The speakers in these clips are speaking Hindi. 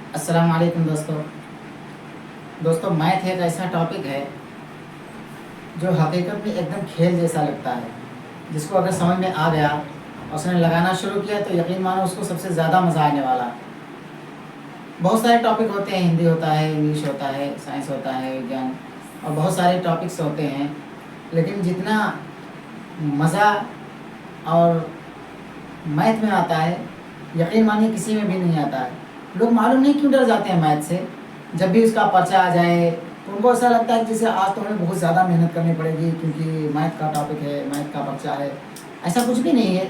अस्सलाम वालेकुम दोस्तों मैथ एक ऐसा टॉपिक है जो हकीकत में एकदम खेल जैसा लगता है। जिसको अगर समझ में आ गया और उसने लगाना शुरू किया तो यकीन मानो उसको सबसे ज़्यादा मज़ा आने वाला। बहुत सारे टॉपिक होते हैं, हिंदी होता है, इंग्लिश होता है, साइंस होता है, विज्ञान और बहुत सारे टॉपिक्स होते हैं, लेकिन जितना मज़ा और मैथ में आता है यकीन मानिए किसी में भी नहीं आता है। लोग मालूम नहीं क्यों डर जाते हैं मैथ से। जब भी उसका पर्चा आ जाए तो उनको ऐसा लगता है कि जैसे आज तो हमें बहुत ज़्यादा मेहनत करनी पड़ेगी क्योंकि मैथ का टॉपिक है, मैथ का पर्चा है। ऐसा कुछ भी नहीं है।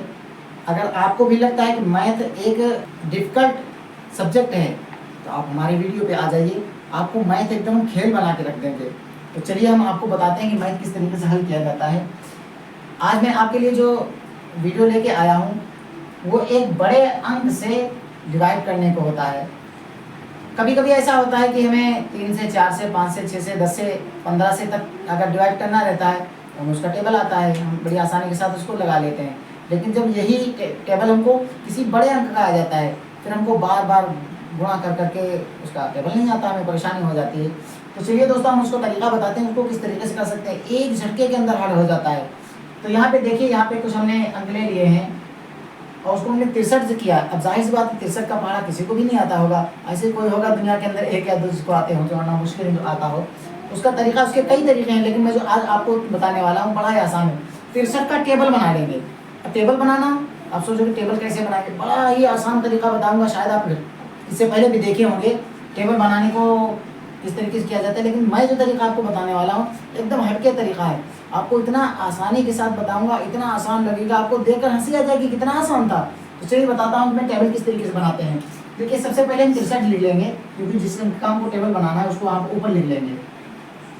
अगर आपको भी लगता है कि मैथ एक डिफ़िकल्ट सब्जेक्ट है तो आप हमारे वीडियो पे आ जाइए, आपको मैथ एकदम खेल बना के रख देंगे। तो चलिए हम आपको बताते हैं कि मैथ किस तरीके से हल किया जाता है। आज मैं आपके लिए जो वीडियो लेके आया हूँ वो एक बड़े अंक से डिवाइड करने को होता है। कभी कभी ऐसा होता है कि हमें 3 से 4 से 5 से 6 से 10 से 15 से तक अगर डिवाइड करना रहता है तो हम उसका टेबल आता है, हम बड़ी आसानी के साथ उसको लगा लेते हैं। लेकिन जब यही टेबल हमको किसी बड़े अंक का आ जाता है फिर हमको बार बार गुणा कर करके उसका टेबल नहीं आता, हमें परेशानी हो जाती है। तो चलिए दोस्तों हम उसको तरीका बताते हैं, उसको किस तरीके से कर सकते हैं, एक झटके के अंदर हल हो जाता है। तो यहाँ पे देखिए, यहाँ पे कुछ हमने अंक ले लिए हैं और उसको हमने 63 से किया। अब जाहिर सी बात है 63 का पढ़ा किसी को भी नहीं आता होगा, ऐसे कोई होगा दुनिया के अंदर एक या दो जिसको आते हो, जो ना मुश्किल आता हो। उसका तरीका, उसके कई तरीके हैं, लेकिन मैं जो आज आपको बताने वाला हूँ बड़ा ही आसान है। 63 का टेबल बना लेंगे। अब टेबल बनाना, आप सोचोगे टेबल कैसे बनाएंगे, बड़ा ही आसान तरीका बताऊँगा। शायद आप इससे पहले भी देखे होंगे टेबल बनाने को किस तरीके से किया जाता है, लेकिन मैं जो तरीका आपको बताने वाला हूँ एकदम हटके तरीका है। आपको इतना आसानी के साथ बताऊंगा, इतना आसान लगेगा, आपको देखकर हंसी आ जाएगी कितना आसान था। तो चलिए बताता हूँ कि मैं टेबल किस तरीके से बनाते हैं। देखिए सबसे पहले हम 63 लिख लेंगे, क्योंकि जिस काम को टेबल बनाना है उसको आप ऊपर लिख लेंगे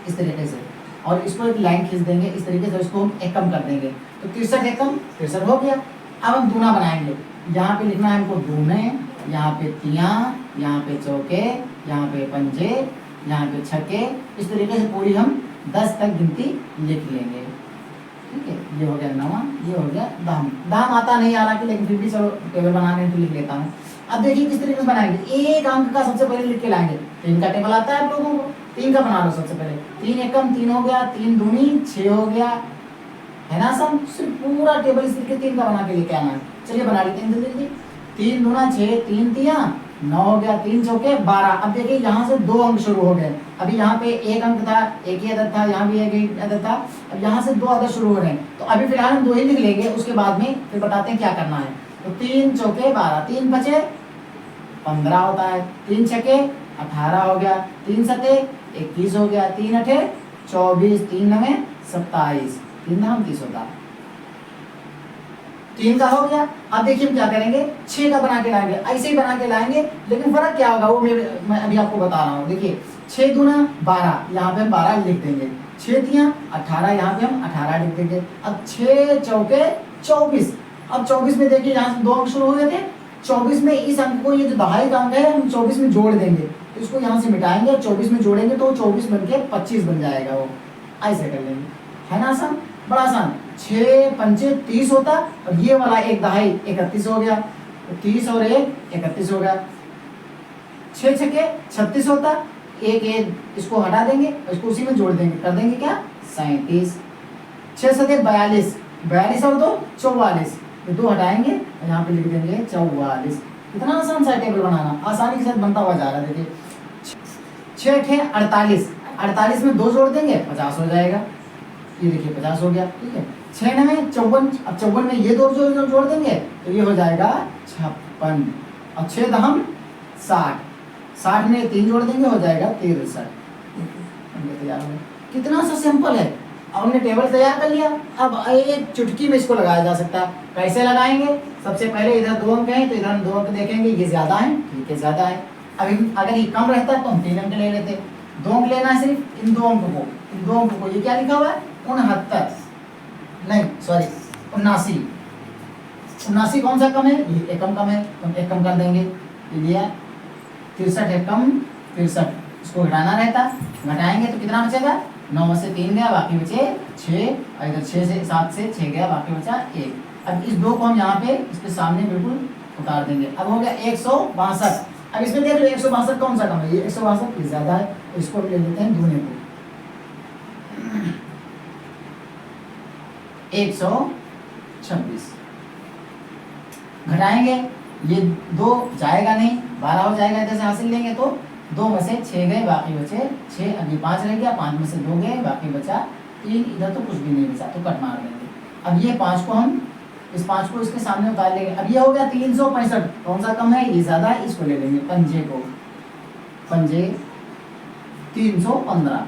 इस तरीके से, और इसको एक लाइन खींच देंगे इस तरीके से, इसको हम एक कम कर देंगे। तो 63 एकम 63 हो गया। अब हम दूना बनाएंगे। यहाँ पे लिखना है हमको दूने, यहाँ पे तिया, यहाँ पे चौके, यहाँ पे पंजे, यहाँ पे छक्के। इस तरीके से पूरी हम 10 तक गिनती लिख लेंगे। ठीक है, ये हो गया 9, ये हो गया दाम। दाम आता नहीं हालांकि, लेकिन फिर भी चलो टेबल बनाने तो लिख लेता हूँ। अब देखिए किस तरीके से बनाएंगे। एक अंक का सबसे पहले लिख के लाएंगे। 3 का टेबल आता है आप लोगों को, 3 का बना लो सबसे पहले। 3 एकम 3 हो गया, 3 दूनी 6 हो गया, है ना सब। सिर्फ पूरा टेबल इस तरीके 3 का बना के लेके आना है। चलिए बना लेते हैं जल्दी। 3 दूना 6, 3 तिया 9 हो गया, 3 चौके 12। अब देखिए यहाँ से 2 अंक शुरू हो गए। अभी यहाँ पे एक अंक था, एक ही अदद था, यहाँ भी एक अदद था। अब यहाँ से 2 अदद शुरू हो रहे हैं, तो अभी फिलहाल हम 2 ही लिख लेंगे, उसके बाद में फिर बताते हैं क्या करना है। तो 3 चौके 12, 3 बचे 15 होता है, 3 छके 18 हो गया, 3 सते 21 हो गया, 3 अठे 24, 3 नवे 27, 3 नाम 30 होता है। 3 का हो गया। अब देखिए हम क्या करेंगे, 6 का बना के लाएंगे। ऐसे ही बना के लाएंगे, लेकिन फर्क क्या होगा वो मैं अभी आपको बता रहा हूँ। देखिए 6 दूना 12, यहाँ पे हम 12 लिख देंगे। 6 तिया 18, यहाँ पे हम 18 लिख देंगे। अब 6 चौके 24। अब 24 में देखिए यहाँ से 2 अंक शुरू हो गए थे। 24 में इस अंक को, ये जो दहाई का अंक है, हम 24 में जोड़ देंगे। तो इसको यहाँ से मिटाएंगे और 24 में जोड़ेंगे तो 24 बन के 25 बन जाएगा। वो ऐसे कर लेंगे, है ना आसान, बड़ा आसान। 6 पंचे 30 होता, और ये वाला एक दहाई 31 हो गया, तो 30 और 1 31 हो गया। 6 छके 36 होता, एक इसको हटा देंगे और इसको उसी में जोड़ देंगे, कर देंगे क्या 37। 6 सते 42, 42 और 2 44, तो 2 हटाएंगे और यहाँ पे लिख देंगे 44। कितना आसान सा टेबल बनाना, आसानी के साथ बनता हुआ जा रहा है। देखिए 6 अठे 48, 48 में 2 जोड़ देंगे 50 हो जाएगा। ये देखिए 50 हो गया। ठीक है, 6 नवे 54, अब 54 में ये 2 जोड़ देंगे तो ये हो जाएगा 56। अब 6 दहम 60, 60 में 3 जोड़ देंगे हो जाएगा 63। तैयार हो गया। कितना सा सिंपल है। अब हमने टेबल तैयार कर लिया। अब एक चुटकी में इसको लगाया जा सकता है। कैसे लगाएंगे, सबसे पहले इधर 2 अंक हैं तो इधर हम 2 अंक देखेंगे, ये ज्यादा है, ठीक है ज्यादा है। अभी अगर ये कम रहता है तो हम 3 अंक ले लेते। 2 अंक लेना है सिर्फ इन 2 अंक को, इन 2 अंक को। ये क्या लिखा हुआ है 69, नहीं सॉरी 79। 79 कौन सा कम है, ये एकम कम है, तो हम एक कम कर देंगे। ये लिया 63 एकम 63, इसको घटाना रहता, घटाएंगे तो कितना बचेगा, 9 से 3 गया, बाकी बचे 6, और इधर 6 से 7 से 6 गया, बाकी बचा 1। अब इस 2 को हम यहाँ पे इसके सामने बिल्कुल उतार देंगे। अब हो गया 162। अब इसमें देख लो 162 कौन सा कम है, ये 162 ये ज्यादा है, इसको ले लेते हैं दूने को 126 घटाएंगे, ये 2 जाएगा नहीं, 12 हो जाएगा, इधर से हासिल लेंगे तो 2 में से 6 गए, बाकी बचे 6, अभी 5 रह गया, 5 में से 2 गए, बाकी बचा 3, इधर तो कुछ भी नहीं बचा तो कट मार देंगे। अब ये 5 को हम इस 5 को इसके सामने उतार लेंगे। अब ये हो गया 365, कौन सा कम है, ये ज्यादा है, इसको ले लेंगे पंजे को, पंजे 315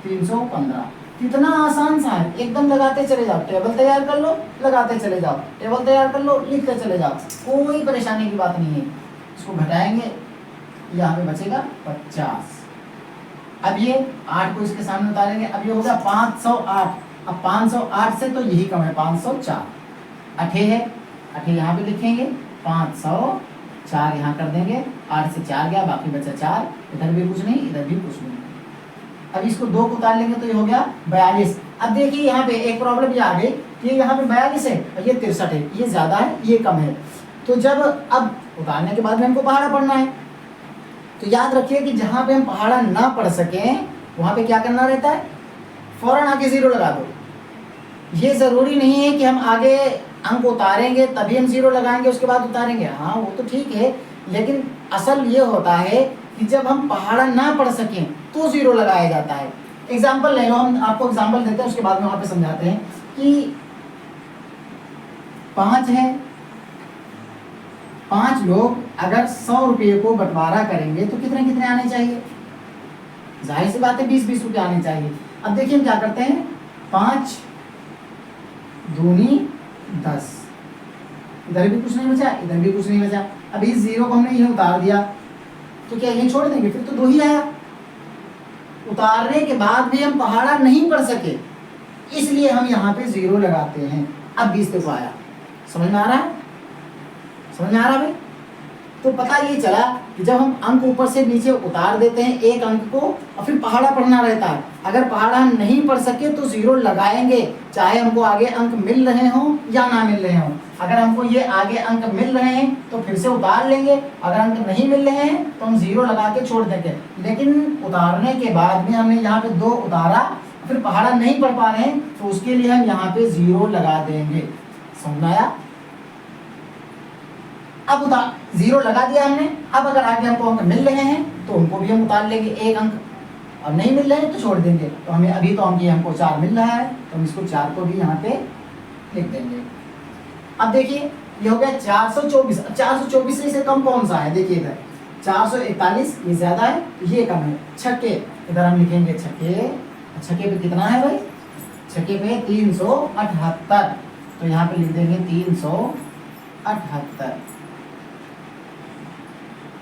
315। कितना आसान सा है, एकदम लगाते चले जाओ, टेबल तैयार कर लो, लगाते चले जाओ, टेबल तैयार कर लो, लिखते चले जाओ, कोई परेशानी की बात नहीं है। इसको घटाएंगे, यहाँ पे बचेगा 50। अब ये 8 को इसके सामने उतारेंगे, अब ये हो गया 508। अब 508 से तो यही कम है 504, 8 है, 8 यहाँ पे लिखेंगे, 504 यहाँ कर देंगे, 8 से 4 गया, बाकी बचा 4, इधर भी कुछ नहीं, इधर भी कुछ नहीं। अब इसको 2 को उतार लेंगे तो ये हो गया 42। अब देखिए यहाँ पे एक प्रॉब्लम ये आ गई कि यहाँ पे 42 है और ये 63 है, ये ज्यादा है, ये कम है। तो जब अब उतारने के बाद में हमको पहाड़ा पढ़ना है, तो याद रखिए कि जहाँ पे हम पहाड़ा ना पढ़ सकें वहाँ पे क्या करना रहता है, फौरन आके 0 लगा दो। ये जरूरी नहीं है कि हम आगे अंक उतारेंगे तभी हम 0 लगाएंगे उसके बाद उतारेंगे, हाँ वो तो ठीक है, लेकिन असल ये होता है कि जब हम पहाड़ा ना पढ़ सकें तो 0 लगाया जाता है। एग्जाम्पल ले लो, हम आपको एग्जाम्पल देते हैं, उसके बाद में वहाँ पे समझाते हैं कि 5 है, 5 लोग अगर 100 रुपये को बंटवारा करेंगे तो कितने कितने आने चाहिए, जाहिर सी बात है 20-20 रुपये आने चाहिए। अब देखिए हम क्या करते हैं, 5 दूनी 10, इधर भी कुछ नहीं बचा, इधर भी कुछ नहीं बचा। अब इस 0 को हमने ये उतार दिया तो क्या ये छोड़ देंगे, फिर तो 2 ही आया। उतारने के बाद भी हम पहाड़ा नहीं पढ़ सके, इसलिए हम यहाँ पे 0 लगाते हैं। अब 20 पे आया, समझ में आ रहा है, समझ में आ रहा है भाई। तो पता ये चला कि जब हम अंक ऊपर से नीचे उतार देते हैं एक अंक को और फिर पहाड़ा पढ़ना रहता है, अगर पहाड़ा हम नहीं पढ़ सके तो 0 लगाएंगे, चाहे हमको आगे अंक मिल रहे हों या ना मिल रहे हों। अगर हमको ये आगे अंक मिल रहे हैं तो फिर से उतार लेंगे, अगर अंक नहीं मिल रहे हैं तो हम 0 लगा के छोड़ देंगे। लेकिन उतारने के बाद में हमने यहाँ पे 2 उतारा, फिर पहाड़ा नहीं पढ़ पा रहे हैं तो उसके लिए हम यहाँ पे 0 लगा देंगे, समझ में आया। अब 0 लगा दिया हमने। अब अगर आगे हमको अंक मिल रहे हैं तो उनको भी हम उतार लेंगे एक अंक, और नहीं मिल रहे हैं तो छोड़ देंगे। तो हमें अभी तो अंक हमको 4 मिल रहा है तो हम इसको 4 को भी यहाँ पे लिख देंगे। अब देखिए ये हो गया 424। 424 से इसे कम कौन सा है, देखिए इधर 441, ये ज्यादा है, ये कम है। छक्के इधर हम लिखेंगे छक्के, छक्के पे कितना है भाई, छक्के पे 378, तो यहाँ पे लिख देंगे 378।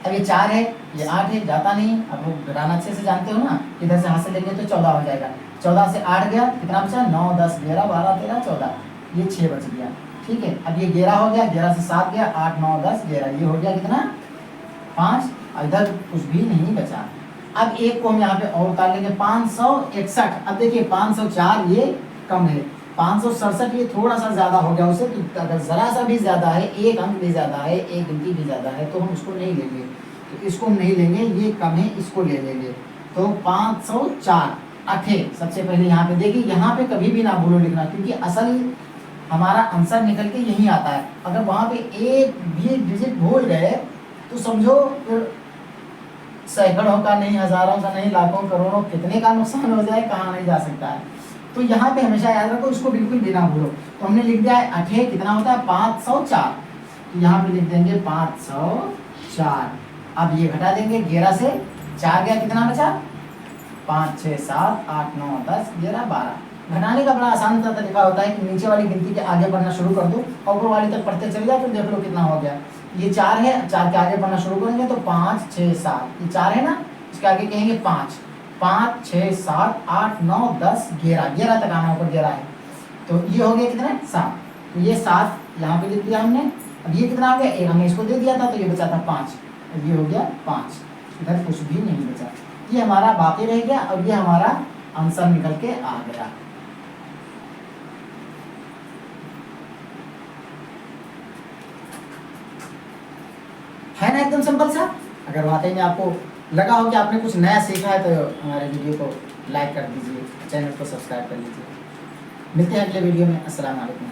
अब ये 4 है, ये 8 है, जाता नहीं, अब लोग घटाना अच्छे से जानते हो ना, इधर से हाथ से लेंगे तो 14 हो जाएगा। 14 से 8 गया, कितना बचा, 9 10 11 12 13 14, ये 6 बच गया, ठीक है। अब ये 11 हो गया, 11 से 7 गया, 8 9 10 11, ये हो गया कितना 5, इधर कुछ भी नहीं बचा। अब एक को हम यहाँ पे और उतार लेंगे 561। अब देखिए 504 ये कम है, 567 ये थोड़ा सा ज्यादा हो गया उससे, तो अगर जरा सा भी ज्यादा है, एक अंक भी ज्यादा है, एक गिनती भी ज्यादा है, तो हम उसको नहीं लेंगे, तो इसको हम नहीं लेंगे, ये कम है, इसको ले लेंगे। तो 504 8 सबसे पहले यहाँ पे देखिए, यहाँ पे कभी भी ना भूलो लिखना, क्योंकि असल हमारा आंसर निकल के यही आता है। अगर वहाँ पे एक भी डिजिट भूल गए तो समझो फिर सैकड़ों का नहीं, हजारों का नहीं, लाखों करोड़ों कितने का नुकसान हो जाए, कहाँ नहीं जा सकता है। तो यहाँ पे हमेशा याद रखो, इसको बिल्कुल भी ना भूलो। तो हमने लिख दिया है 8 कितना होता है 504, तो यहाँ पे लिख देंगे 504। अब ये घटा देंगे, 11 से 4 गया, कितना बचा 5 6 7 8 9 10 11 12। घटाने का बड़ा आसान सा तरीका होता है कि नीचे वाली गिनती के आगे बढ़ना शुरू कर दो, ऊपर वाली तक पढ़ते चले जाओ, फिर देख लो कितना हो गया। ये 4 है, 4 के आगे बढ़ना शुरू करेंगे तो 5 6 7, ये 4 है ना, इसके आगे कहेंगे 5 5 6 7 8 9 10 11, 11 तक आना, ऊपर 11 है, तो ये हो गया कितना 7। तो ये 7 यहाँ पे लिख दिया हमने। अब ये कितना आ गया, एक हमने इसको दे दिया था, तो ये बचा था 5, और ये हो गया 5, इधर कुछ भी नहीं बचा, ये हमारा बाकी रह गया, और ये हमारा आंसर निकल के आ गया। है ना ना एकदम सिंपल सा। अगर वाकई में आपको लगा हो कि आपने कुछ नया सीखा है तो हमारे वीडियो को लाइक कर दीजिए, चैनल को सब्सक्राइब कर लीजिए। मिलते हैं अगले वीडियो में। अस्सलाम वालेकुम।